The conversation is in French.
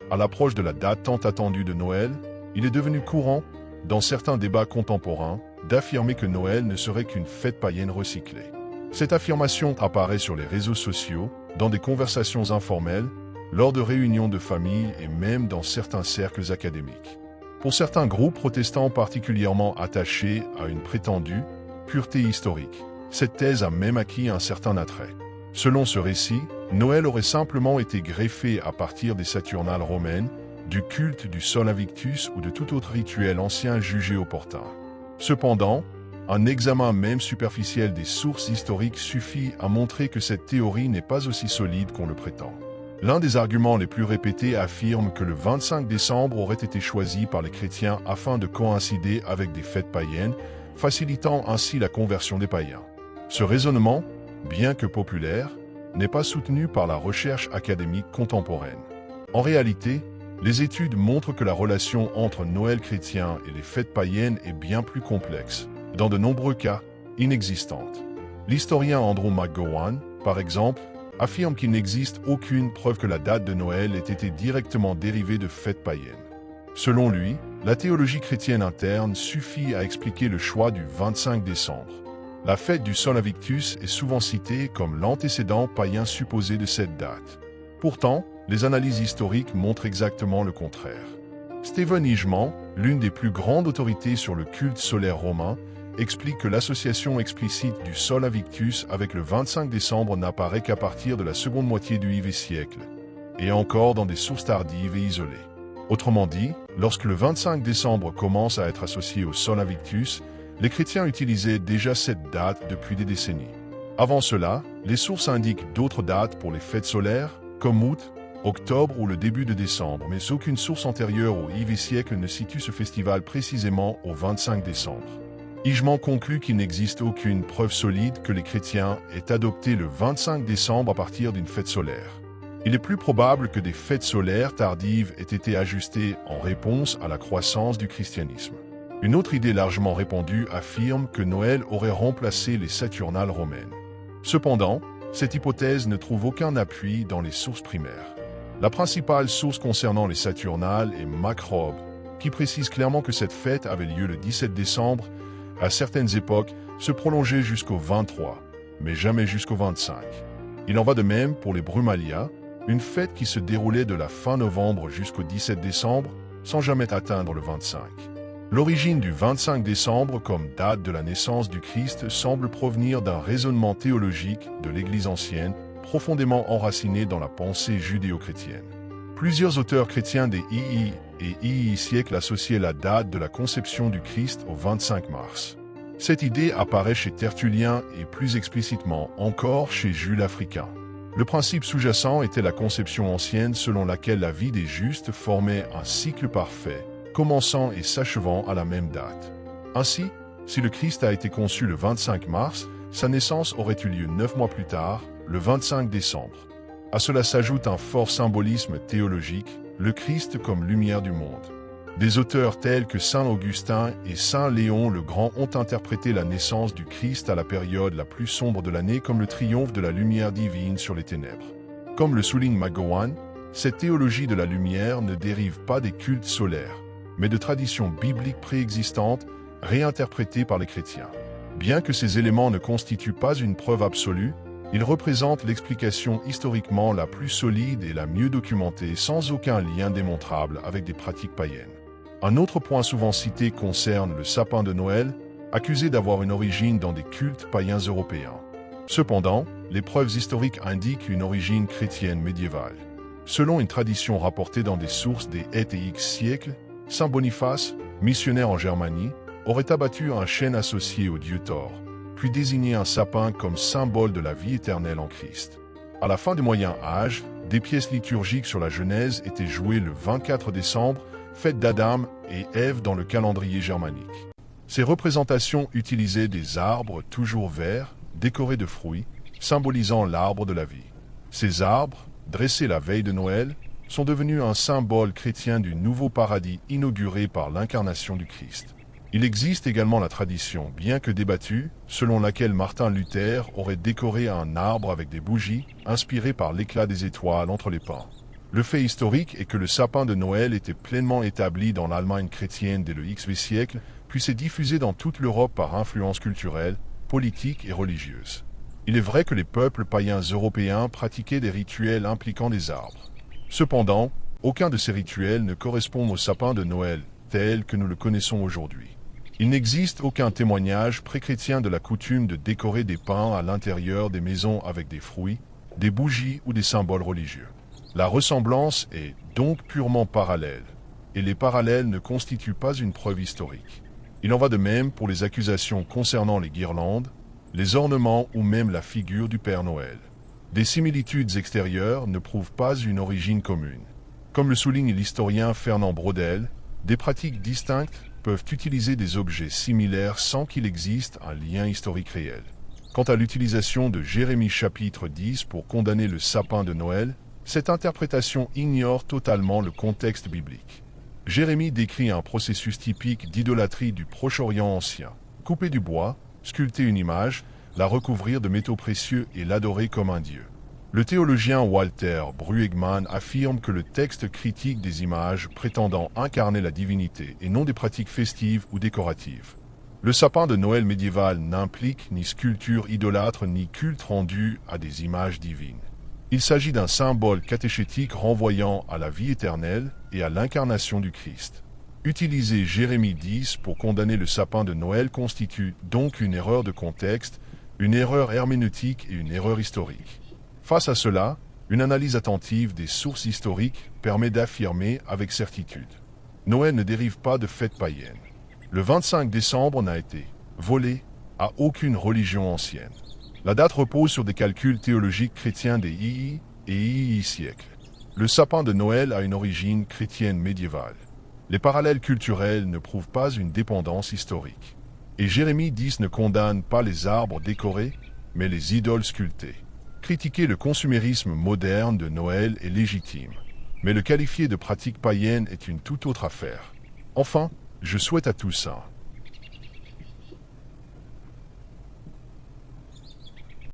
À l'approche de la date tant attendue de Noël, il est devenu courant, dans certains débats contemporains, d'affirmer que Noël ne serait qu'une fête païenne recyclée. Cette affirmation apparaît sur les réseaux sociaux, dans des conversations informelles, lors de réunions de famille et même dans certains cercles académiques. Pour certains groupes protestants particulièrement attachés à une prétendue pureté historique, cette thèse a même acquis un certain attrait. Selon ce récit, Noël aurait simplement été greffé à partir des Saturnales romaines, du culte du Sol Invictus ou de tout autre rituel ancien jugé opportun. Cependant, un examen même superficiel des sources historiques suffit à montrer que cette théorie n'est pas aussi solide qu'on le prétend. L'un des arguments les plus répétés affirme que le 25 décembre aurait été choisi par les chrétiens afin de coïncider avec des fêtes païennes, facilitant ainsi la conversion des païens. Ce raisonnement, bien que populaire, n'est pas soutenu par la recherche académique contemporaine. En réalité, les études montrent que la relation entre Noël chrétien et les fêtes païennes est bien plus complexe, dans de nombreux cas, inexistante. L'historien Andrew McGowan, par exemple, affirme qu'il n'existe aucune preuve que la date de Noël ait été directement dérivée de fêtes païennes. Selon lui, la théologie chrétienne interne suffit à expliquer le choix du 25 décembre. La fête du Sol Invictus est souvent citée comme l'antécédent païen supposé de cette date. Pourtant, les analyses historiques montrent exactement le contraire. Stephen Eijkman, l'une des plus grandes autorités sur le culte solaire romain, explique que l'association explicite du Sol Invictus avec le 25 décembre n'apparaît qu'à partir de la seconde moitié du IVe siècle, et encore dans des sources tardives et isolées. Autrement dit, lorsque le 25 décembre commence à être associé au Sol Invictus, les chrétiens utilisaient déjà cette date depuis des décennies. Avant cela, les sources indiquent d'autres dates pour les fêtes solaires, comme août, octobre ou le début de décembre, mais aucune source antérieure au IVe siècle ne situe ce festival précisément au 25 décembre. Eijkman conclut qu'il n'existe aucune preuve solide que les chrétiens aient adopté le 25 décembre à partir d'une fête solaire. Il est plus probable que des fêtes solaires tardives aient été ajustées en réponse à la croissance du christianisme. Une autre idée largement répandue affirme que Noël aurait remplacé les Saturnales romaines. Cependant, cette hypothèse ne trouve aucun appui dans les sources primaires. La principale source concernant les Saturnales est Macrobe, qui précise clairement que cette fête avait lieu le 17 décembre, à certaines époques, se prolongeait jusqu'au 23, mais jamais jusqu'au 25. Il en va de même pour les Brumalia, une fête qui se déroulait de la fin novembre jusqu'au 17 décembre, sans jamais atteindre le 25. L'origine du 25 décembre comme date de la naissance du Christ semble provenir d'un raisonnement théologique de l'Église ancienne, profondément enraciné dans la pensée judéo-chrétienne. Plusieurs auteurs chrétiens des II et II siècles associaient la date de la conception du Christ au 25 mars. Cette idée apparaît chez Tertullien et plus explicitement encore chez Jules Africain. Le principe sous-jacent était la conception ancienne selon laquelle la vie des justes formait un cycle parfait, commençant et s'achevant à la même date. Ainsi, si le Christ a été conçu le 25 mars, sa naissance aurait eu lieu 9 mois plus tard, le 25 décembre. À cela s'ajoute un fort symbolisme théologique, le Christ comme lumière du monde. Des auteurs tels que saint Augustin et saint Léon le Grand ont interprété la naissance du Christ à la période la plus sombre de l'année comme le triomphe de la lumière divine sur les ténèbres. Comme le souligne McGowan, cette théologie de la lumière ne dérive pas des cultes solaires, mais de traditions bibliques préexistantes, réinterprétées par les chrétiens. Bien que ces éléments ne constituent pas une preuve absolue, ils représentent l'explication historiquement la plus solide et la mieux documentée sans aucun lien démontrable avec des pratiques païennes. Un autre point souvent cité concerne le sapin de Noël, accusé d'avoir une origine dans des cultes païens européens. Cependant, les preuves historiques indiquent une origine chrétienne médiévale. Selon une tradition rapportée dans des sources des X siècles, saint Boniface, missionnaire en Germanie, aurait abattu un chêne associé au dieu Thor, puis désigné un sapin comme symbole de la vie éternelle en Christ. À la fin du Moyen Âge, des pièces liturgiques sur la Genèse étaient jouées le 24 décembre, fête d'Adam et Ève dans le calendrier germanique. Ces représentations utilisaient des arbres toujours verts, décorés de fruits, symbolisant l'arbre de la vie. Ces arbres, dressés la veille de Noël, sont devenus un symbole chrétien du nouveau paradis inauguré par l'incarnation du Christ. Il existe également la tradition, bien que débattue, selon laquelle Martin Luther aurait décoré un arbre avec des bougies, inspirées par l'éclat des étoiles entre les pins. Le fait historique est que le sapin de Noël était pleinement établi dans l'Allemagne chrétienne dès le XV siècle, puis s'est diffusé dans toute l'Europe par influence culturelle, politique et religieuse. Il est vrai que les peuples païens européens pratiquaient des rituels impliquant des arbres. Cependant, aucun de ces rituels ne correspond au sapin de Noël tel que nous le connaissons aujourd'hui. Il n'existe aucun témoignage pré-chrétien de la coutume de décorer des pins à l'intérieur des maisons avec des fruits, des bougies ou des symboles religieux. La ressemblance est donc purement parallèle, et les parallèles ne constituent pas une preuve historique. Il en va de même pour les accusations concernant les guirlandes, les ornements ou même la figure du Père Noël. Des similitudes extérieures ne prouvent pas une origine commune. Comme le souligne l'historien Fernand Braudel, des pratiques distinctes peuvent utiliser des objets similaires sans qu'il existe un lien historique réel. Quant à l'utilisation de Jérémie chapitre 10 pour condamner le sapin de Noël, cette interprétation ignore totalement le contexte biblique. Jérémie décrit un processus typique d'idolâtrie du Proche-Orient ancien. Couper du bois, sculpter une image, la recouvrir de métaux précieux et l'adorer comme un dieu. Le théologien Walter Brueggemann affirme que le texte critique des images prétendant incarner la divinité et non des pratiques festives ou décoratives. Le sapin de Noël médiéval n'implique ni sculpture idolâtre ni culte rendu à des images divines. Il s'agit d'un symbole catéchétique renvoyant à la vie éternelle et à l'incarnation du Christ. Utiliser Jérémie 10 pour condamner le sapin de Noël constitue donc une erreur de contexte, une erreur herméneutique et une erreur historique. Face à cela, une analyse attentive des sources historiques permet d'affirmer avec certitude. Noël ne dérive pas de fête païenne. Le 25 décembre n'a été volé à aucune religion ancienne. La date repose sur des calculs théologiques chrétiens des II et II siècles. Le sapin de Noël a une origine chrétienne médiévale. Les parallèles culturels ne prouvent pas une dépendance historique. Et Jérémie 10 ne condamne pas les arbres décorés, mais les idoles sculptées. Critiquer le consumérisme moderne de Noël est légitime, mais le qualifier de pratique païenne est une toute autre affaire. Enfin, je souhaite à tous un